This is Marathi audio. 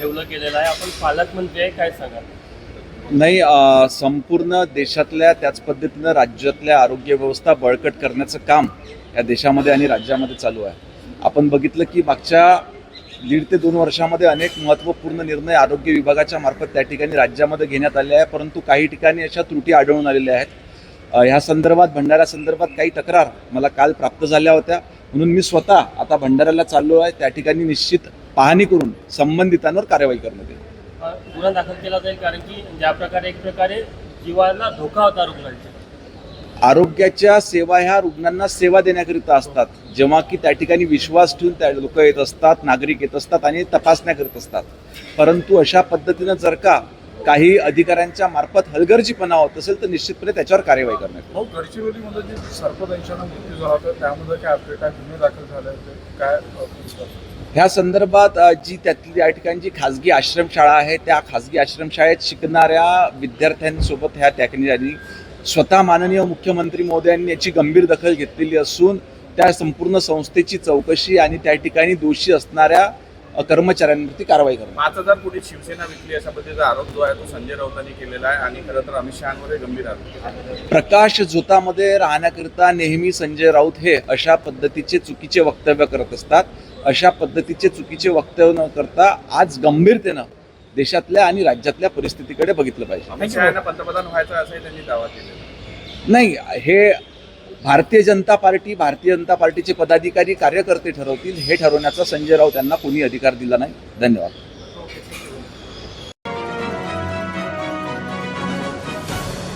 ठेवलं गेलेलं आहे. आपण पालकमंत्री आहे, काय सांगाल? नाही, संपूर्ण देशातल्या त्याच पद्धतीनं राज्यातल्या आरोग्य व्यवस्था बळकट करण्याचं काम या देशामध्ये आणि राज्यामध्ये चालू आहे. आपण बघितलं की मागच्या 1.5 ते 2 वर्षामध्ये अनेक महत्त्वपूर्ण निर्णय आरोग्य विभागाच्या मार्फत त्या ठिकाणी राज्यामध्ये घेण्यात आले आहे, परंतु काही ठिकाणी अशा त्रुटी आढळून आलेल्या आहेत. ह्या संदर्भात भंडाऱ्यासंदर्भात काही तक्रार मला काल प्राप्त झाल्या होत्या, म्हणून मी स्वतः आता भंडाऱ्याला चाललो आहे. त्या ठिकाणी निश्चित पाहणी करून संबंधितांवर कारवाई करण्यात येईल. गुन्हा दाखल केला जाईल, कारण की ज्या प्रकारे एक प्रकारे जीवाला धोका होता रुग्णांच्या. आरोग्याच्या सेवा ह्या रुग्णांना सेवा देण्याकरिता असतात. जेव्हा की त्या ठिकाणी विश्वास ठेवून त्या लोक येत असतात, नागरिक येत असतात आणि तपासण्या करत असतात. परंतु अशा पद्धतीनं जर का काही अधिकाऱ्यांच्या मार्फत हलगर्जीपणा होत असेल तर निश्चितपणे त्याच्यावर कार्यवाही करण्यात येईल. भाऊ, गडचिरोलीमध्ये जे सर्पदंशानं मृत्यू झाला होता त्यामध्ये काय अपडेट आहे? गुन्हे दाखल झाले होते काय? ह्या संदर्भात जी त्यातली या ठिकाणी जी खाजगी आश्रमशाळा आहे त्या खाजगी आश्रमशाळेत शिकणाऱ्या विद्यार्थ्यांसोबत ह्या ठिकाणी स्वतः माननीय मुख्यमंत्री महोदयांनी याची गंभीर दखल घेतलेली असून त्या संपूर्ण संस्थेची चौकशी आणि त्या ठिकाणी दोषी असणाऱ्या कर्मचाऱ्यांवरती कारवाई करणार. 5,000 कोटी शिवसेना विकली अशा पद्धतीचा आरोप जो आहे तो संजय राऊतांनी केलेला आहे आणि खरं तर अमित शहांवर गंभीर आरोप. प्रकाश झोतामध्ये राहण्याकरिता नेहमी संजय राऊत हे अशा पद्धतीचे चुकीचे वक्तव्य करत असतात. अशा पद्धतीचे चुकीचे वक्तव्य न करता आज गंभीरतेनं देशातल्या आणि राज्यातल्या परिस्थितीकडे बघितलं पाहिजे. अमित शहांना पंतप्रधान व्हायचं असंही त्यांनी दावा केलेला. नाही, हे भारतीय जनता पार्टीचे पदाधिकारी कार्यकर्ते ठरवतील. हे ठरवण्याचा संजय राऊत यांना कोणी अधिकार दिला नाही. धन्यवाद.